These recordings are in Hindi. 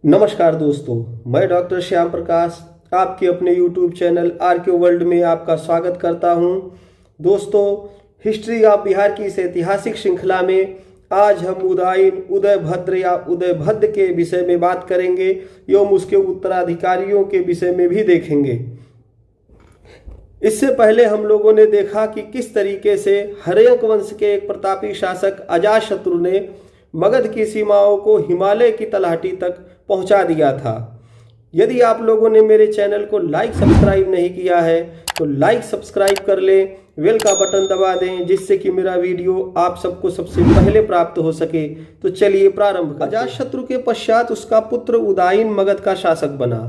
नमस्कार दोस्तों, मैं डॉक्टर श्याम प्रकाश आपके अपने YouTube चैनल आर.के. वर्ल्ड में आपका स्वागत करता हूं। दोस्तों, हिस्ट्री ऑफ बिहार की इस ऐतिहासिक श्रृंखला में आज हम उदायन उदयभद्र या उदयभद्र के विषय में बात करेंगे एवं उसके उत्तराधिकारियों के विषय में भी देखेंगे। इससे पहले हम लोगों ने देखा कि किस तरीके से हर्यक वंश के एक प्रतापी शासक अजातशत्रु ने मगध की सीमाओं को हिमालय की तलहटी तक पहुंचा दिया था। यदि आप लोगों ने मेरे चैनल को लाइक सब्सक्राइब नहीं किया है तो लाइक सब्सक्राइब कर लें, बेल का बटन दबा दें जिससे कि मेरा वीडियो आप सबको सबसे पहले प्राप्त हो सके। तो चलिए प्रारंभ करते हैं। अजातशत्रु के पश्चात उसका पुत्र उदायन मगध का शासक बना।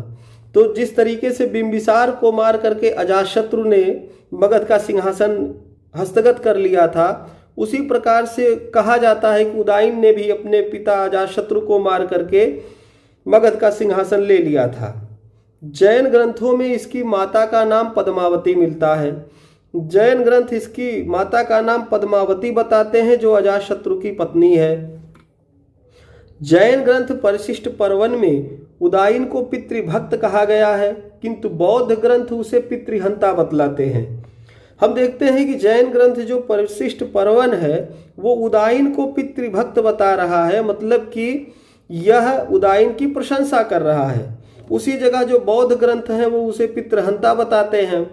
तो जिस तरीके से बिंबिसार को मार करके अजातशत्रु ने मगध का सिंहासन हस्तगत कर लिया था, उसी प्रकार से कहा जाता है कि उदायन ने भी अपने पिता अजातशत्रु को मार करके मगध का सिंहासन ले लिया था। जैन ग्रंथों में इसकी माता का नाम पद्मावती मिलता है। जैन ग्रंथ इसकी माता का नाम पद्मावती बताते हैं, जो अजातशत्रु की पत्नी है। जैन ग्रंथ परिशिष्ट पर्वन में उदायन को पितृभक्त कहा गया है, किंतु बौद्ध ग्रंथ उसे पितृहंता बतलाते हैं। हम देखते हैं कि जैन ग्रंथ जो परिशिष्ट पर्वन है वो उदायन को पितृभक्त बता रहा है, मतलब कि यह उदायन की प्रशंसा कर रहा है। उसी जगह जो बौद्ध ग्रंथ हैं वो उसे पितृहंता बताते हैं।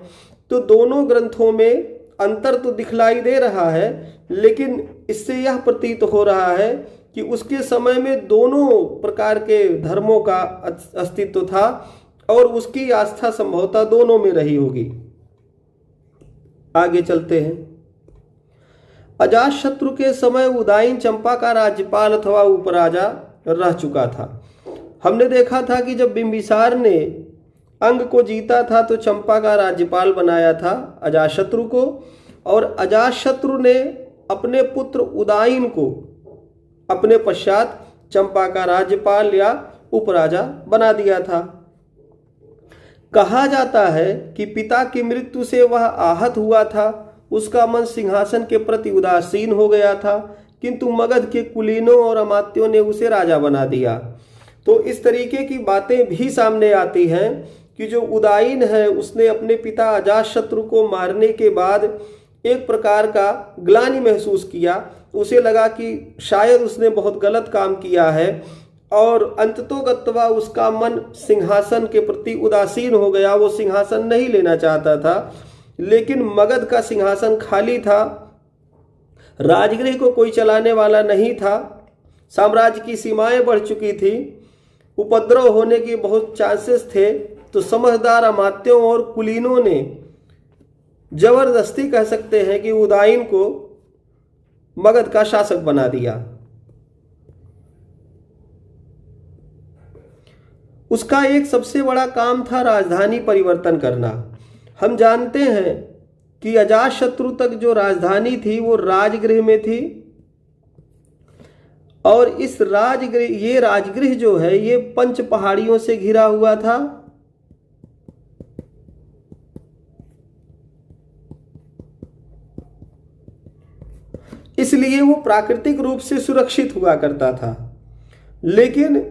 तो दोनों ग्रंथों में अंतर तो दिखलाई दे रहा है, लेकिन इससे यह प्रतीत हो रहा है कि उसके समय में दोनों प्रकार के धर्मों का अस्तित्व था और उसकी आस्था संभवतः दोनों में रही होगी। आगे चलते हैं। अजातशत्रु के समय उदायन चंपा का राज्यपाल अथवा उपराजा रह चुका था। हमने देखा था कि जब बिंबिसार ने अंग को जीता था तो चंपा का राज्यपाल बनाया था अजातशत्रु को, और अजातशत्रु ने अपने पुत्र उदायन को अपने पश्चात चंपा का राज्यपाल या उपराजा बना दिया था। कहा जाता है कि पिता की मृत्यु से वह आहत हुआ था, उसका मन सिंहासन के प्रति उदासीन हो गया था, किंतु मगध के कुलीनों और अमात्यों ने उसे राजा बना दिया। तो इस तरीके की बातें भी सामने आती हैं कि जो उदायन है उसने अपने पिता अजातशत्रु को मारने के बाद एक प्रकार का ग्लानि महसूस किया। उसे लगा कि शायद उसने बहुत गलत काम किया है और अंततोगत्वा उसका मन सिंहासन के प्रति उदासीन हो गया। वो सिंहासन नहीं लेना चाहता था, लेकिन मगध का सिंहासन खाली था, राजगृह को कोई चलाने वाला नहीं था, साम्राज्य की सीमाएं बढ़ चुकी थी, उपद्रव होने के बहुत चांसेस थे। तो समझदार अमात्यों और कुलीनों ने जबरदस्ती कह सकते हैं कि उदायन को मगध का शासक बना दिया। उसका एक सबसे बड़ा काम था राजधानी परिवर्तन करना। हम जानते हैं कि अजातशत्रु तक जो राजधानी थी वो राजगृह में थी, और इस राजगृह जो है ये 5 पहाड़ियों से घिरा हुआ था। इसलिए वो प्राकृतिक रूप से सुरक्षित हुआ करता था। लेकिन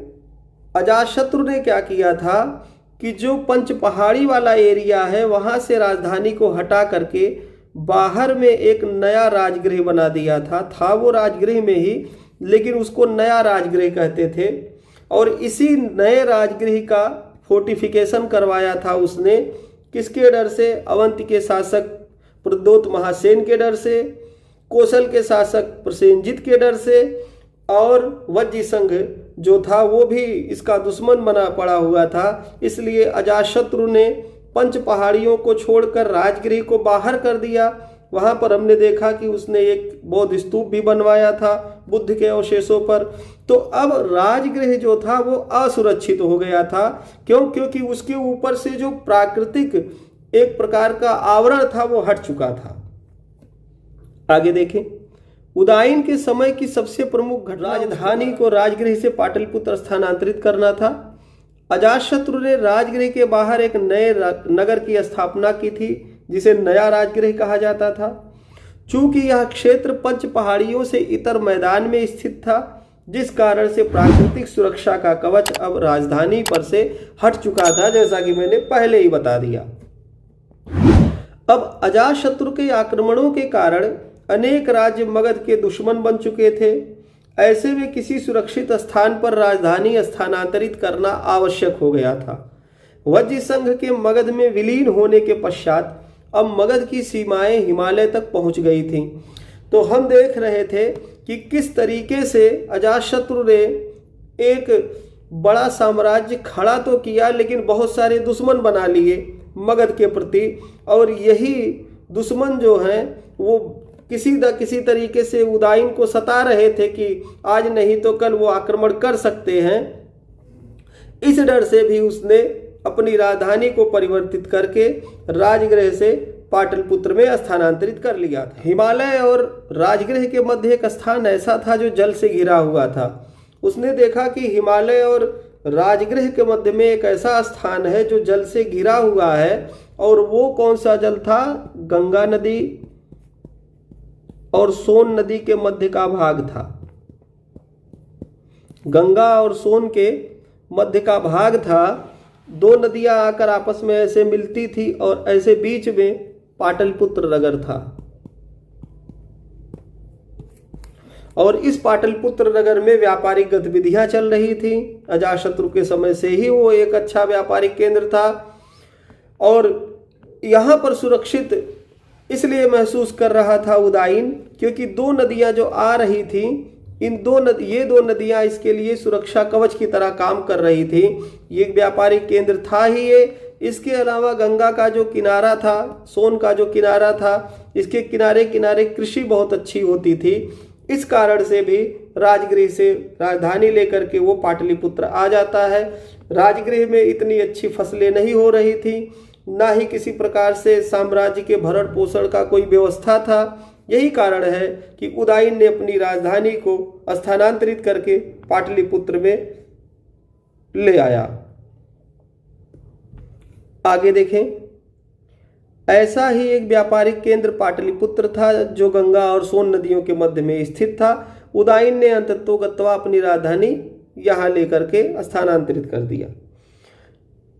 अजातशत्रु ने क्या किया था कि जो 5 पहाड़ी वाला एरिया है वहां से राजधानी को हटा करके बाहर में एक नया राजगृह बना दिया था वो राजगृह में ही, लेकिन उसको नया राजगृह कहते थे। और इसी नए राजगृह का फोर्टिफिकेशन करवाया था उसने। किसके डर से? अवंती के शासक प्रद्योत महासेन के डर से, कौशल के शासक प्रसेनजित के डर से, और वज्जी संघ जो था वो भी इसका दुश्मन बना पड़ा हुआ था। इसलिए अजातशत्रु ने 5 पहाड़ियों को छोड़कर राजगृह को बाहर कर दिया। वहां पर हमने देखा कि उसने एक बौद्ध स्तूप भी बनवाया था बुद्ध के अवशेषों पर। तो अब राजगृह जो था वो असुरक्षित हो गया था। क्योंकि उसके ऊपर से जो प्राकृतिक एक प्रकार का आवरण था वो हट चुका था। आगे देखें। उदायन के समय की सबसे प्रमुख घटना राजधानी को राजगृह से पाटलिपुत्र स्थानांतरित करना था। अजातशत्रु ने राजगृह के बाहर एक नए नगर की स्थापना की थी जिसे नया राजगृह कहा जाता था। चूंकि यह क्षेत्र 5 पहाड़ियों से इतर मैदान में स्थित था, जिस कारण से प्राकृतिक सुरक्षा का कवच अब राजधानी पर से हट चुका था, जैसा कि मैंने पहले ही बता दिया। अब अजातशत्रु के आक्रमणों के कारण अनेक राज्य मगध के दुश्मन बन चुके थे। ऐसे में किसी सुरक्षित स्थान पर राजधानी स्थानांतरित करना आवश्यक हो गया था। वज्र संघ के मगध में विलीन होने के पश्चात अब मगध की सीमाएं हिमालय तक पहुंच गई थीं। तो हम देख रहे थे कि किस तरीके से अजातशत्रु ने एक बड़ा साम्राज्य खड़ा तो किया, लेकिन बहुत सारे दुश्मन बना लिए मगध के प्रति, और यही दुश्मन जो हैं वो किसी न किसी तरीके से उदयन को सता रहे थे कि आज नहीं तो कल वो आक्रमण कर सकते हैं। इस डर से भी उसने अपनी राजधानी को परिवर्तित करके राजगृह से पाटलिपुत्र में स्थानांतरित कर लिया था। हिमालय और राजगृह के मध्य एक स्थान ऐसा था जो जल से घिरा हुआ था। उसने देखा कि हिमालय और राजगृह के मध्य में एक ऐसा स्थान है जो जल से घिरा हुआ है, और वो कौन सा जल था? गंगा नदी और सोन नदी के मध्य का भाग था। गंगा और सोन के मध्य का भाग था। दो नदियां आकर आपस में ऐसे मिलती थी और ऐसे बीच में पाटलिपुत्र नगर था। और इस पाटलिपुत्र नगर में व्यापारिक गतिविधियां चल रही थी। अजातशत्रु के समय से ही वो एक अच्छा व्यापारिक केंद्र था, और यहाँ पर सुरक्षित इसलिए महसूस कर रहा था उदयन, क्योंकि दो नदियां जो आ रही थी, ये दो नदियां इसके लिए सुरक्षा कवच की तरह काम कर रही थी। ये एक व्यापारिक केंद्र था ही ये। इसके अलावा गंगा का जो किनारा था, सोन का जो किनारा था, इसके किनारे किनारे कृषि बहुत अच्छी होती थी। इस कारण से भी राजगृह से राजधानी लेकर के वो पाटलिपुत्र आ जाता है। राजगृह में इतनी अच्छी फसलें नहीं हो रही थी, ना ही किसी प्रकार से साम्राज्य के भरण पोषण का कोई व्यवस्था था। यही कारण है कि उदयन ने अपनी राजधानी को स्थानांतरित करके पाटलिपुत्र में ले आया। आगे देखें, ऐसा ही एक व्यापारिक केंद्र पाटलिपुत्र था जो गंगा और सोन नदियों के मध्य में स्थित था। उदयन ने अंततोगत्वा अपनी राजधानी यहाँ लेकर के स्थानांतरित कर दिया।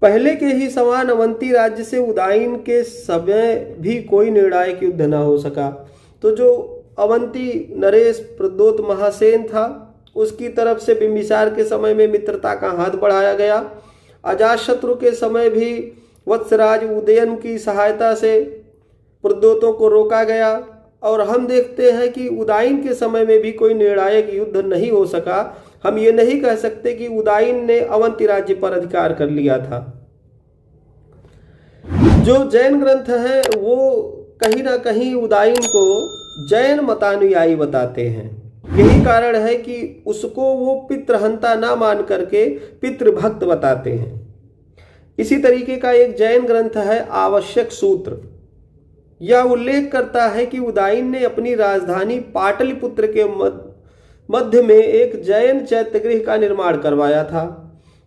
पहले के ही समान अवंती राज्य से उदयन के समय भी कोई निर्णायक युद्ध न हो सका। तो जो अवंती नरेश प्रद्योत महासेन था, उसकी तरफ से बिंबिसार के समय में मित्रता का हाथ बढ़ाया गया। अजातशत्रु के समय भी वत्सराज उदयन की सहायता से प्रद्योतों को रोका गया, और हम देखते हैं कि उदयन के समय में भी कोई निर्णायक युद्ध नहीं हो सका। हम ये नहीं कह सकते कि उदयन ने अवंती राज्य पर अधिकार कर लिया था। जो जैन ग्रंथ हैं वो कहीं ना कहीं उदयन को जैन मतानुयायी बताते हैं। यही कारण है कि उसको वो पितृहंता ना मान करके पितृभक्त बताते हैं। इसी तरीके का एक जैन ग्रंथ है आवश्यक सूत्र। यह उल्लेख करता है कि उदयन ने अपनी राजधानी पाटलिपुत्र के मध्य में एक जैन चैत्यगृह का निर्माण करवाया था।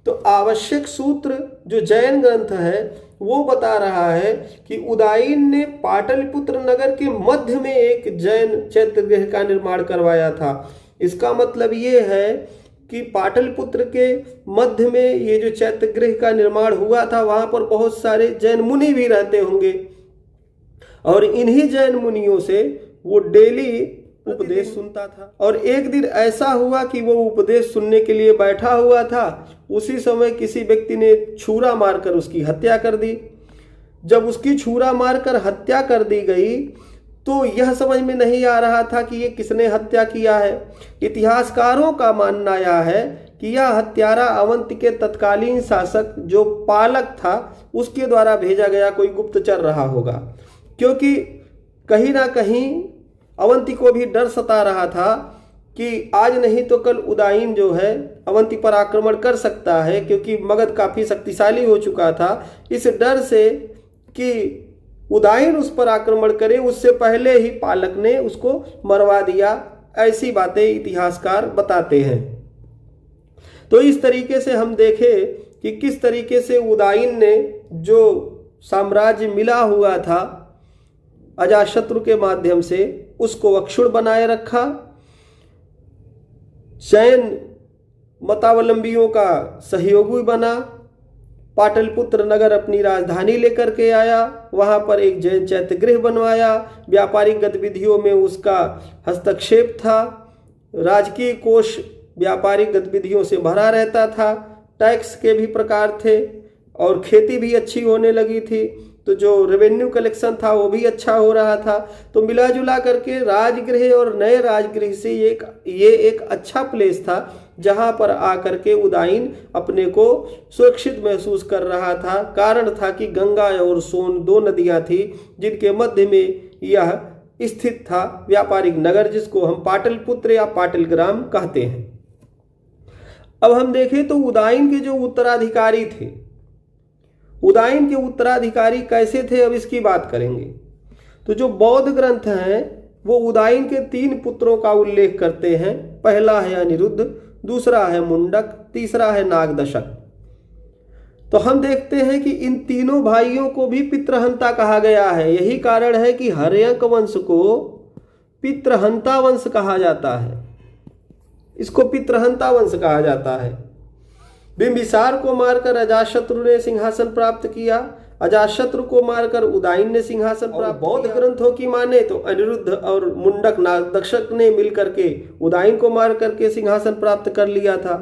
तो आवश्यक सूत्र जो जैन ग्रंथ है वो बता रहा है कि उदयन ने पाटलिपुत्र नगर के मध्य में एक जैन चैत्यगृह का निर्माण करवाया था। इसका मतलब ये है कि पाटलिपुत्र के मध्य में ये जो चैत्यगृह का निर्माण हुआ था, वहां पर बहुत सारे जैन मुनि भी रहते होंगे, और इन्हीं जैन मुनियों से वो डेली उपदेश सुनता था। और एक दिन ऐसा हुआ कि वो उपदेश सुनने के लिए बैठा हुआ था। उसी समय किसी व्यक्ति ने छुरा मारकर उसकी हत्या कर दी। जब उसकी छुरा मारकर हत्या कर दी गई तो यह समझ में नहीं आ रहा था कि ये किसने हत्या किया है। इतिहासकारों का मानना यह है कि यह हत्यारा अवंती के तत्कालीन शासक जो पालक था उसके द्वारा भेजा गया कोई गुप्तचर रहा होगा, क्योंकि कहीं ना कहीं अवंती को भी डर सता रहा था कि आज नहीं तो कल उदयन जो है अवंती पर आक्रमण कर सकता है, क्योंकि मगध काफ़ी शक्तिशाली हो चुका था। इस डर से कि उदयन उस पर आक्रमण करे उससे पहले ही पालक ने उसको मरवा दिया। ऐसी बातें इतिहासकार बताते हैं। तो इस तरीके से हम देखें कि किस तरीके से उदयन ने जो साम्राज्य मिला हुआ था अजातशत्रु के माध्यम से उसको अक्षुण्ण बनाए रखा। जैन मतावलंबियों का सहयोगी बना, पाटलिपुत्र नगर अपनी राजधानी लेकर के आया, वहाँ पर एक जैन चैत्यगृह बनवाया, व्यापारिक गतिविधियों में उसका हस्तक्षेप था, राजकीय कोष व्यापारिक गतिविधियों से भरा रहता था, टैक्स के भी प्रकार थे और खेती भी अच्छी होने लगी थी, तो जो रेवेन्यू कलेक्शन था वो भी अच्छा हो रहा था। तो मिला जुला करके राजगृह और नए राजगृह से ये एक अच्छा प्लेस था जहां पर आकर के उदाईन अपने को सुरक्षित महसूस कर रहा था। कारण था कि गंगा और सोन दो नदियां थी जिनके मध्य में यह स्थित था व्यापारिक नगर, जिसको हम पाटलिपुत्र या पाटलिग्राम कहते हैं। अब हम देखें तो उदाईन के जो उत्तराधिकारी थे, उदाईन के उत्तराधिकारी कैसे थे, अब इसकी बात करेंगे। तो जो बौद्ध ग्रंथ हैं वो उदाईन के 3 पुत्रों का उल्लेख करते हैं। पहला है अनिरुद्ध, दूसरा है मुंडक, तीसरा है नागदशक। तो हम देखते हैं कि इन तीनों भाइयों को भी पितृहंता कहा गया है। यही कारण है कि हर्यक वंश को पितृहंता वंश कहा जाता है, इसको पितृहंता वंश कहा जाता है। बिंबिसार को मारकर अजातशत्रु ने सिंहासन प्राप्त किया, अजातशत्रु को मारकर उदाईन ने सिंहासन प्राप्त। बौद्ध ग्रंथों की माने तो अनिरुद्ध और मुंडक नागदशक ने मिलकर के उदाईन को मार करके सिंहासन प्राप्त कर लिया था।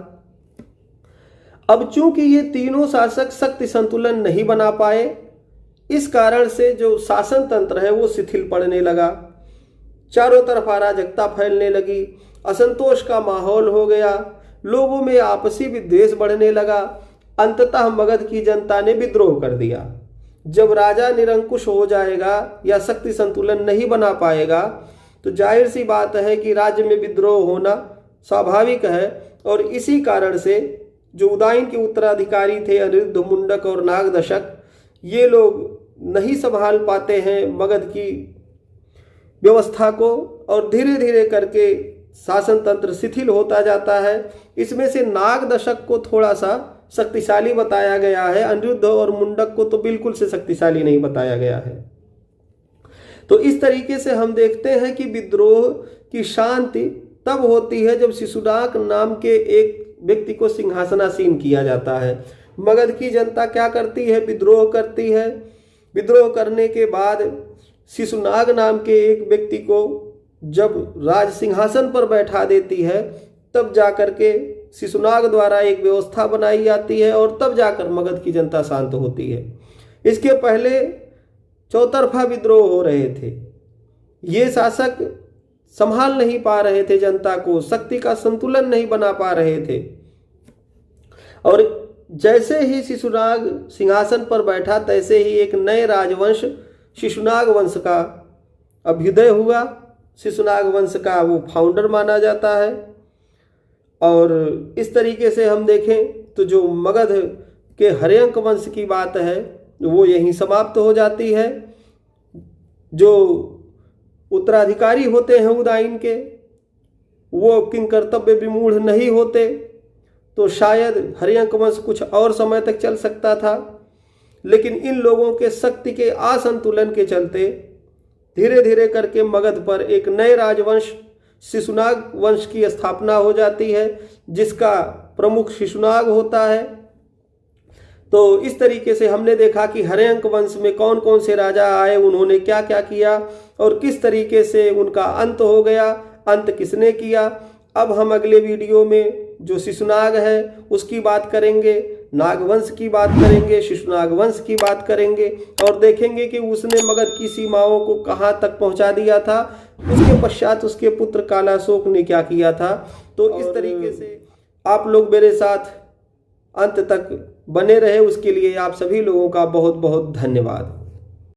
अब चूंकि ये तीनों शासक शक्ति संतुलन नहीं बना पाए, इस कारण से जो शासन तंत्र है वो शिथिल पड़ने लगा, चारों तरफ अराजकता फैलने लगी, असंतोष का माहौल हो गया, लोगों में आपसी विद्वेष बढ़ने लगा। अंततः मगध की जनता ने विद्रोह कर दिया। जब राजा निरंकुश हो जाएगा या शक्ति संतुलन नहीं बना पाएगा तो जाहिर सी बात है कि राज्य में विद्रोह होना स्वाभाविक है। और इसी कारण से जो उदाईन के उत्तराधिकारी थे अनिरुद्ध, मुंडक और नागदशक, ये लोग नहीं संभाल पाते हैं मगध की व्यवस्था को और धीरे धीरे करके शासन तंत्र शिथिल होता जाता है। इसमें से नागदशक को थोड़ा सा शक्तिशाली बताया गया है, अनिरुद्ध और मुंडक को तो बिल्कुल से शक्तिशाली नहीं बताया गया है। तो इस तरीके से हम देखते हैं कि विद्रोह की शांति तब होती है जब शिशुनाग नाम के एक व्यक्ति को सिंहासनासीन किया जाता है। मगध की जनता क्या करती है, विद्रोह करती है। विद्रोह करने के बाद शिशुनाग नाम के एक व्यक्ति को जब राज सिंहासन पर बैठा देती है, तब जाकर के शिशुनाग द्वारा एक व्यवस्था बनाई जाती है और तब जाकर मगध की जनता शांत होती है। इसके पहले चौतरफा विद्रोह हो रहे थे, ये शासक संभाल नहीं पा रहे थे जनता को, शक्ति का संतुलन नहीं बना पा रहे थे। और जैसे ही शिशुनाग सिंहासन पर बैठा तैसे ही एक नए राजवंश शिशुनाग वंश का अभ्युदय हुआ। शिशुनाग वंश का वो फाउंडर माना जाता है। और इस तरीके से हम देखें तो जो मगध के हर्यक वंश की बात है वो यहीं समाप्त हो जाती है। जो उत्तराधिकारी होते हैं उदाईन के, वो किंकर्तव्य विमूढ़ नहीं होते तो शायद हर्यक वंश कुछ और समय तक चल सकता था। लेकिन इन लोगों के शक्ति के असंतुलन के चलते धीरे धीरे करके मगध पर एक नए राजवंश शिशुनाग वंश की स्थापना हो जाती है, जिसका प्रमुख शिशुनाग होता है। तो इस तरीके से हमने देखा कि हर्यक वंश में कौन कौन से राजा आए, उन्होंने क्या क्या किया और किस तरीके से उनका अंत हो गया, अंत किसने किया। अब हम अगले वीडियो में जो शिशुनाग है उसकी बात करेंगे, नागवंश की बात करेंगे, शिशुनाग वंश की बात करेंगे और देखेंगे कि उसने मगध की सीमाओं को कहाँ तक पहुँचा दिया था। उसके पश्चात उसके पुत्र कालाशोक ने क्या किया था। तो इस तरीके से आप लोग मेरे साथ अंत तक बने रहे, उसके लिए आप सभी लोगों का बहुत बहुत धन्यवाद।